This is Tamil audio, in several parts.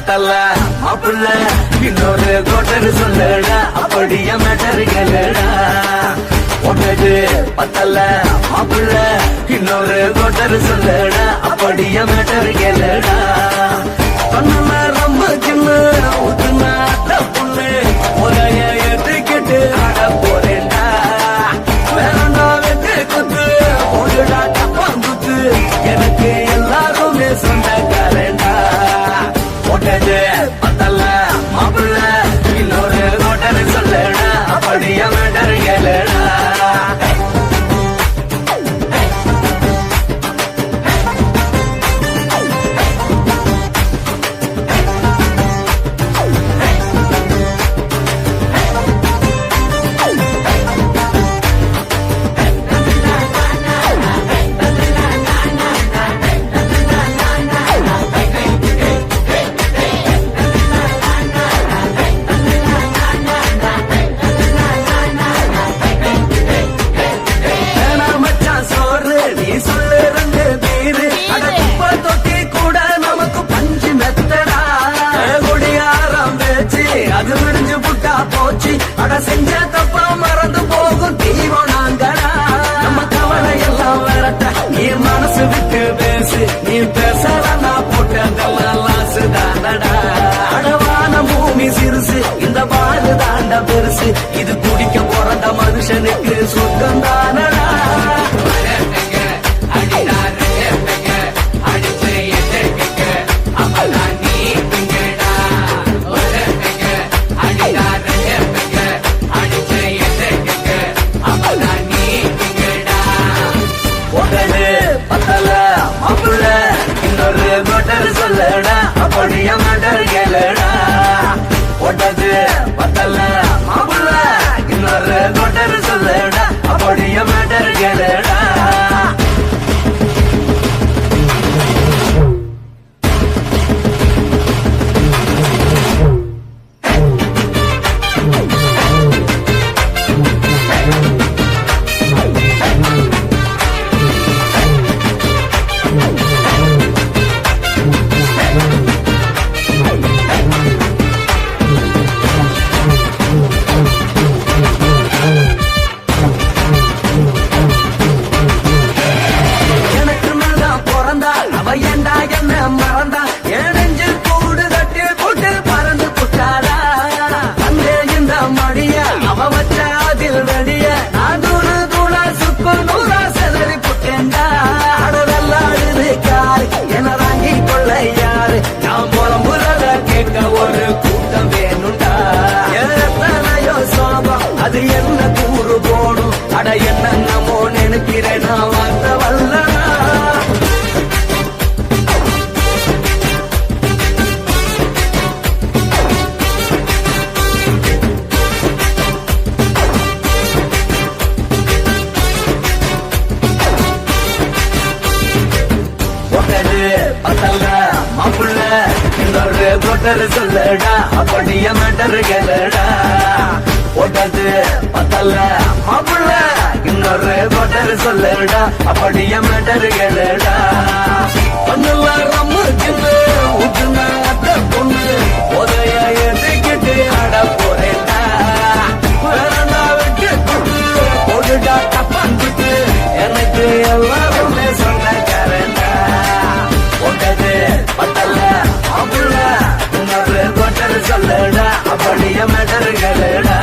பத்தல மாப்பிள்ள இன்னொரு கோட்டர் சொல்லடா அப்படிய மேட்டர் கேளுடா ஒன்னது பத்தல மாப்பிள்ள இன்னொரு கோட்டர் சொல்லடா அப்படிய மேட்டர் கேளுடா சொன்ன ரொம்ப சின்ன ஊத்துனா புண்ணு உரைய ஏற்றுக்கிட்டு ஆட போறேன்டா வேறண்டா வெட்டு குத்து ஓடுடா டப்பாங்குத்து எனக்கு எல்லாருமே சொந்தக்காரண்டா ஒட்டது பத்தல மாப்பிள்ள இன்னொரு கோட்டர் சொல்லடா அப்படிய மேட்டர் கேளுடா செஞ்ச தப்பா மறந்து போகும் தீவம் நாங்கடா நம்ம கவலை எல்லாம் வரட்ட நீ மனசு விட்டு பேசு நீ பேசலன்னா போட்டதெல்லாம் லாசு தாண்டடா அடவான பூமி சிறுசு இந்த பாடு தாண்ட பெருசு இது குடிக்க பிறந்த மனுஷனுக்கு சொர்க்கம் தானடா சொல்லடா அப்படிய மேட்டர் கேளுடா ஒட்டது பத்தல மாப்பிள்ள இன்னொரு கோட்டர் சொல்லடா அப்படிய மேட்டர் கேளுடா ஒரு கூட்டம் வேணுண்டா எத்தனையோ சோகம் அது என்ன கூறு போடும் அட என்னமோ நினைக்கிறேன் நான் வார்த்த வல்லனா மாப்பிள்ள இன்னொரு கோட்டர் சொல்லடா அப்படிய மேட்டர் கேளுடா ஒட்டது பத்தல மாப்பிள்ள இன்னொரு கோட்டர் சொல்லடா அப்படிய மேட்டர் கேளுடா ஊத்துனா பொண்ணு உதய எதுக்கிட்டு ஆட போறேன்டா வேறண்டா வெட்டு போடுடா தப்பாந்துட்டு எனக்கு எல்லாருமே சொந்தக்காரண்டா ஒட்டது பத்தல மாப்பிள்ள இன்னொரு கோட்டர் சொல்லடா அப்படிய மேட்டர் கேளுடா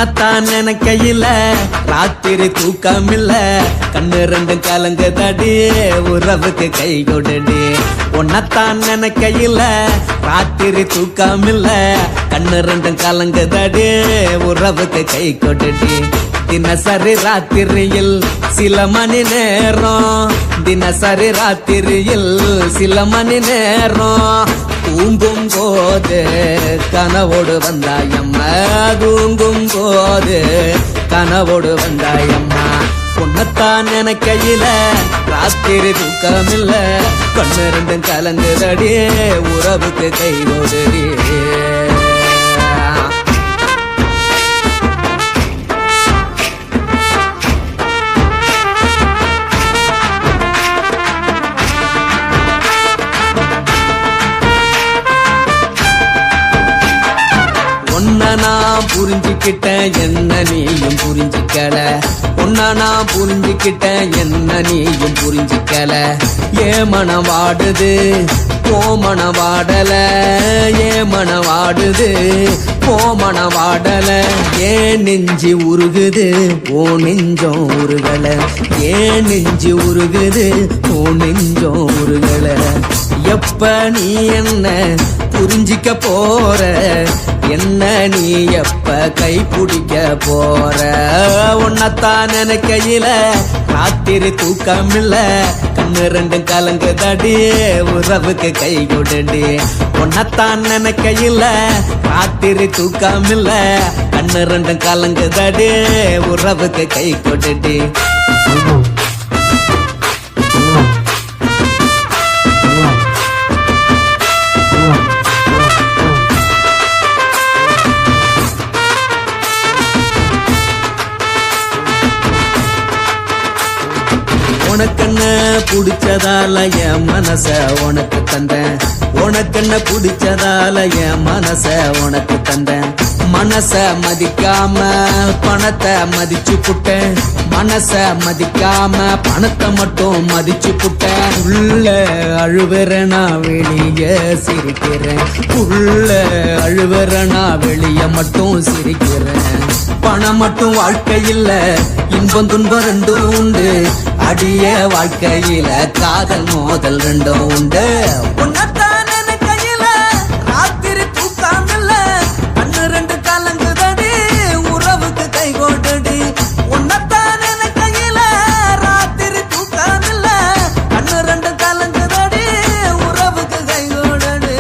உன்னத்தான் நினைக்கையில ராத்திரி தூக்கமில்ல கண்ணு ரெண்டும் கலங்குதடி உறவுக்கு கை கொடுடி உன்னத்தான் நினைக்கையில ராத்திரி தூக்கமில்ல கண்ணு ரெண்டும் கலங்குதடி உறவுக்கு கை கொடுடி தினசரி ராத்திரியில் சில மணி நேரம் தினசரி ராத்திரியில் சில மணி நேரம் தூங்கும் போது கனவோடு வந்தாயம்மா தூங்கும் போது கனவோடு வந்தாயம்மா உன்னத்தான் நினைக்கையில ராத்திரி தூக்கமில்ல கண்ணு ரெண்டும் கலங்குதடி உறவுக்கு கை கொடுடி நான் புரிஞ்சுக்கிட்டேன் என்ன நீயும் புரிஞ்சுக்கல உன்ன நான் புரிஞ்சுக்கிட்டேன் என்ன நீயும் புரிஞ்சுக்கல ஏன் மனம் வாடுது போ மனம் வாடல ஏன் மனம் வாடுது போ மனம் வாடல ஏன் நெஞ்சு உருகுது ஓ நெஞ்சம் உருகல ஏன் நெஞ்சு உருகுது ஓ நெஞ்சம் உருகல எப்ப நீ என்ன புரிஞ்சிக்க போற என்ன நீ எப்ப கை பிடிக்க போற உன்னத்தான் நினைக்கையில ராத்திரி தூக்கமில்ல கண்ணு ரெண்டும் கலங்குதடி உறவுக்கு கை கொடுடி உன்னத்தான் நினைக்கையில ராத்திரி தூக்கமில்ல கண்ணு ரெண்டும் கலங்குதடி உறவுக்கு கை கொடுடி உனக்கென்ன பிடிச்சதால என் மனச உனக்கு தந்தேன் உனக்கென்ன பிடிச்சதால என் மனச உனக்கு தந்தேன் மனச மதிக்காம பணத்தை மதிச்சு புட்டேன் மனச மதிக்காம பணத்தை மட்டும் மதிச்சு புட்டேன் உள்ள அழுவுறனா வெளிய சிரிக்கிறேன் உள்ள அழுவுறனா வெளிய மட்டும் சிரிக்கிறேன் பணம் மட்டும் வாழ்க்கையில் இன்பம் துன்பம் ரெண்டும் உண்டு அடிய வாழ்க்கையில காதல் மோதல் ரெண்டும் உண்டு உன்னத்தான் நினைக்கையில ராத்திரி தூக்கமில்ல கண்ணு ரெண்டு கலங்குதடி உறவுக்கு கை கொடுடி உன்னத்தான் நினைக்கையில ராத்திரி தூக்கமில்ல கண்ணு ரெண்டு கலங்குதடி உறவுக்கு கை கொடுடி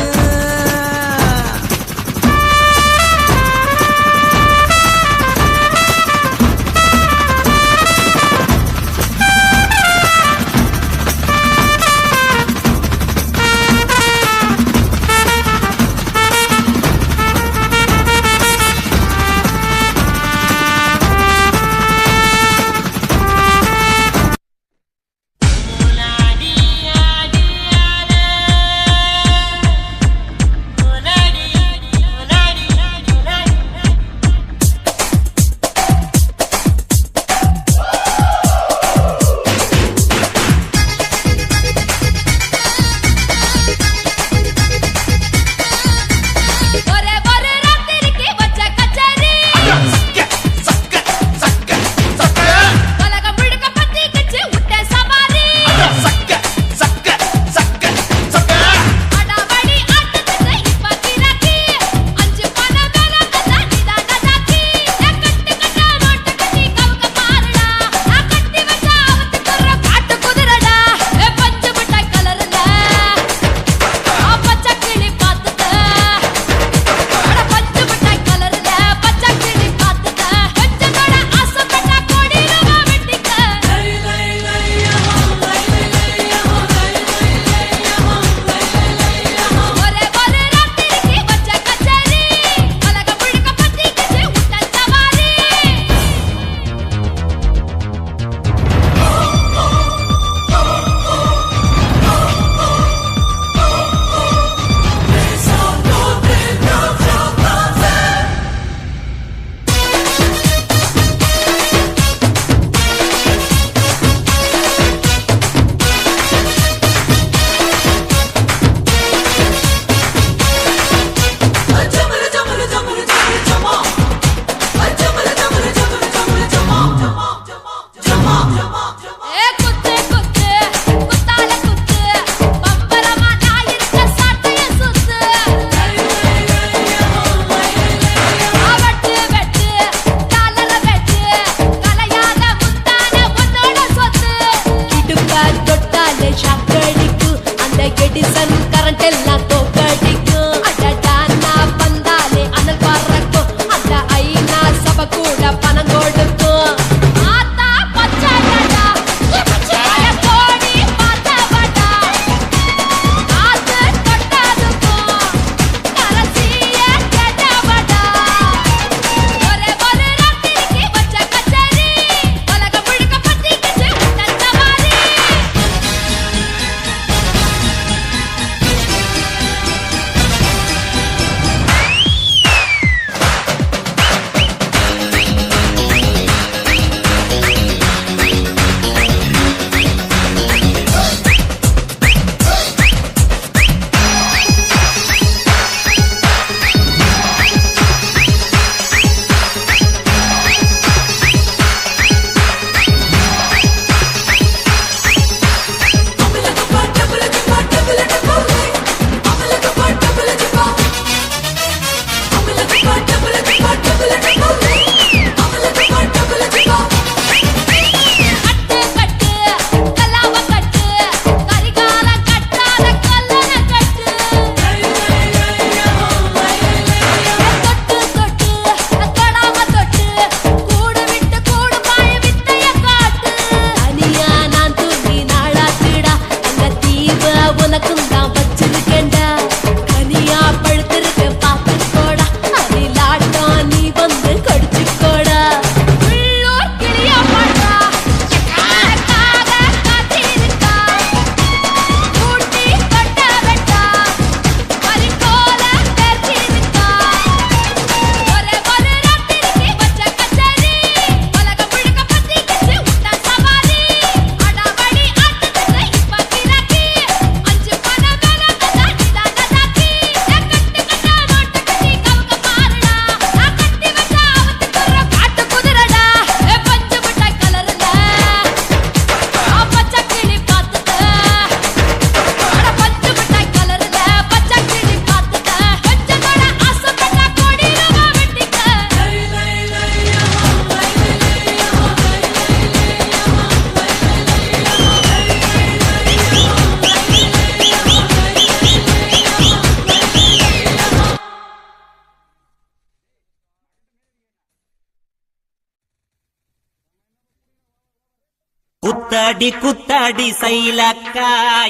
குத்தாடி குத்தாடி சைலக்கா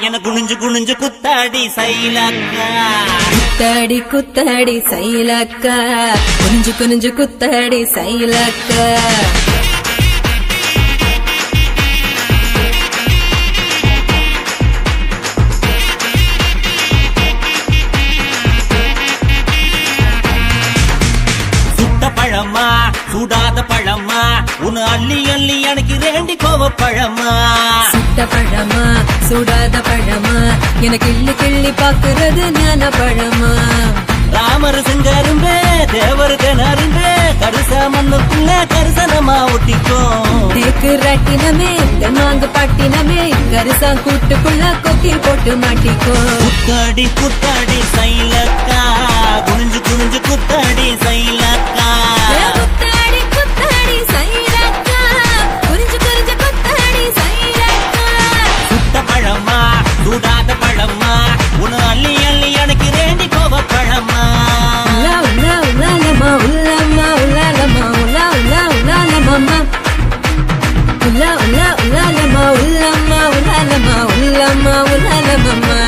என குனிஞ்சு குனிஞ்சு குத்தாடி சைலக்கா. குத்தாடி குத்தாடி சைலக்கா குனிஞ்சு குனிஞ்சு குத்தாடி சைலக்கா. பழமா சூடாத பழமா உன்னு அள்ளி அள்ளி எனக்கு வேண்டி கோவ பழமா. சுட்ட பழமா சூடாத பழமா எனக்கு கிள்ளி கிள்ளி பாக்குறது ஞான பழமா. ராமர் செஞ்சாரும்பே தேவர் கிணறும்பே கருசா மண்ணுக்குள்ள கரிசனமா ஒட்டிக்கும். தேக்கு ராட்டினமே தென்னாங்கு பாட்டினமே கரிசா கூட்டுக்குள்ள கொக்கி போட்டு மாட்டிக்கோ. குத்தாடி குத்தாடி சைலக்கா குனிஞ்சு குனிஞ்சு குத்தாடி சைலக்கா. குத்தாடி குத்தாடி சைலக்கா குனிஞ்சு குனிஞ்சு குத்தாடி சைலக்கா. சுட்ட பழமா சூடாத பழமா உன்னு அள்ளி அள்ளி எனக்கு வேண்டி கோவ பழமா. உலா உலா உலாலமா உலாமா உலாலமா உலா உலா உலாலமா உலா உலா உலாலமா உலாமா உலாலமா உலாமா உலாலமா.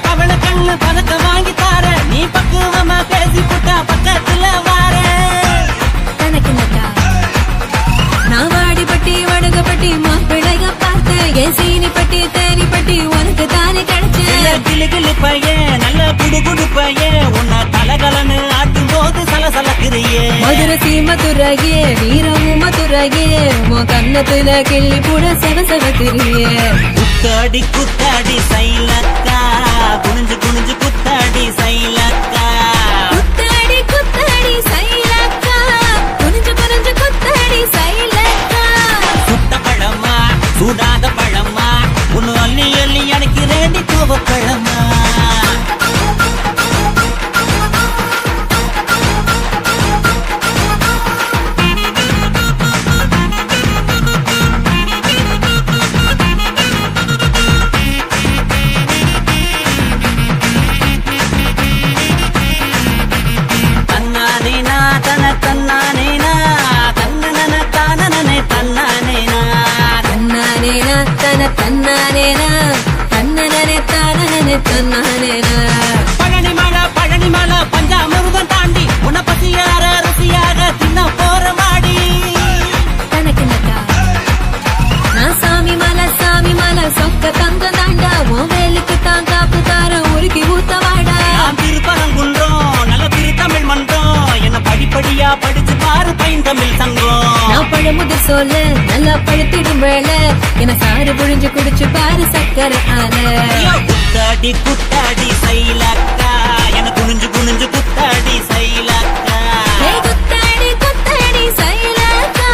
பவள கண்ணு பதக்க வாங்கி தார நீ பக்குவமா பேசி புட்டா பக்கத்துல வார. தனக்கு நட்டா நான் வாடிப்பட்டி வடுகப்பட்டி மாப்பிளைய பார்த்தேன். என் சீனி பட்டி தேனி பட்டி உனக்கு தானே கிடைச்சேன். கிளு கிளு பையன் நல்ல குடு குடு பையன் உன்னை கலகலன்னு ஆட்டும் போது சலசலக்குறியே. மதுரை சீமதுரையே வீரம் மதுரையே உன் கண்ணத்துல கிள்ளி கூட செவசவத்திரியே. குத்தாடி குத்தாடி சைலக்கா குனிஞ்சு குனிஞ்சு குத்தாடி சைலக்கா. குத்தாடி குத்தாடி சைலக்கா குனிஞ்சு குனிஞ்சு குத்தாடி சைலக்கா. சுட்ட பழமா சூடாத பழமா உன்னு அள்ளி அள்ளி எனக்கு வேண்டி கோவ பழமா. பழனி மலை பஞ்சாமிருதம் தாண்டி உன்னை பசியார ருசியாக தின்ன போற மாடி. தனக்கு நட்டா நான் சாமி மலை சொக்க தங்க தாண்டா உன் வேலுக்கு தான் காப்பு தார உருக்கி ஊத்த வாடா. நான் திருப்பரங்குன்றோம் நல்ல திருத்தமிழ் மன்றம் என்ன படிப்படியா படிச்சு பாரு பைந்தமிழ் சங்கம். நான் பழமுதிர் சொல்ல நல்லா பழுத்திடும் வேலை என சாறு புழிஞ்சு குடிச்சு பாரு சக்கரை ஆல. குத்தாடி குத்தாடி சைலக்கா என குனிஞ்சு குனிஞ்சு குத்தாடி சைலக்கா. குத்தாடி குத்தாடி சைலக்கா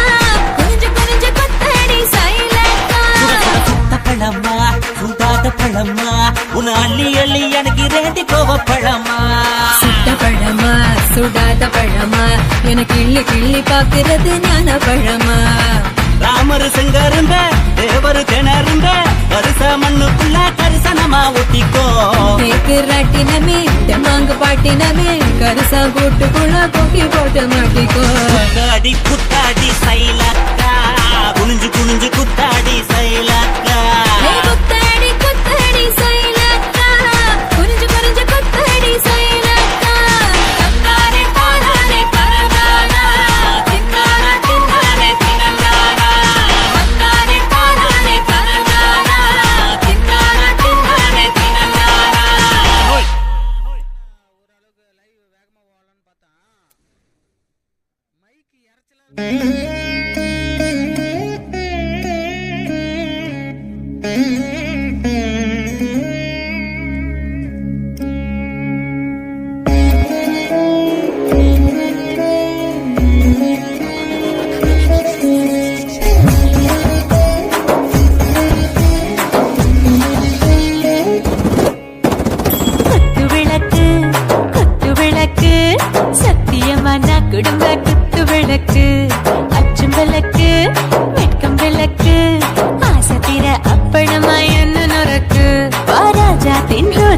குனிஞ்சு குனிஞ்சு குத்தாடி சைலக்கா. சுட்ட பழமா சூடாத பழமா உன் அள்ளி அள்ளி எனக்கு ரெண்டு கோவ பழமா. சுட்ட பழமா சுடாத பழமா எனக்கு கிள்ளி கிள்ளி பாக்குறது ஞான பழமா. ராமர் செங்கருந்த தேவர் கிணறுந்த கரிச மண்ணுக்குள்ள கரிசனமா ஒட்டிக்கோ. தேக்கு ராட்டினமே தெம்மாங்கு பாட்டினமே கரிசா கூட்டுக்குள்ள கொக்கி போட்டு மாட்டிக்கோ. குத்தாடி குத்தாடி சைலக்கா குனிஞ்சு குனிஞ்சு குத்தாடி சைலக்கா. குத்தாடி குத்தாடி சைலக்கா குனிஞ்சு குனிஞ்சு குத்தாடி சைலக்கா. தந்தானே தானானே பரதானா தின்னானா தின்னானே தினங்கானா. தந்தானே தானானே பரதானா தின்னானா தின்னானே தினங்கானா. ஓரளவுக்கு லைவ் வேகமா போகலான்னு பார்த்தா மைக்கு இறைச்சலா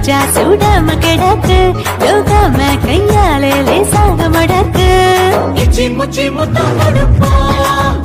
ரோஜா சூடாம கிடக்கு யோகாம கையாலே லேசாக மடக்கு இச்சி முச்சி முத்தம் கொடுப்போம்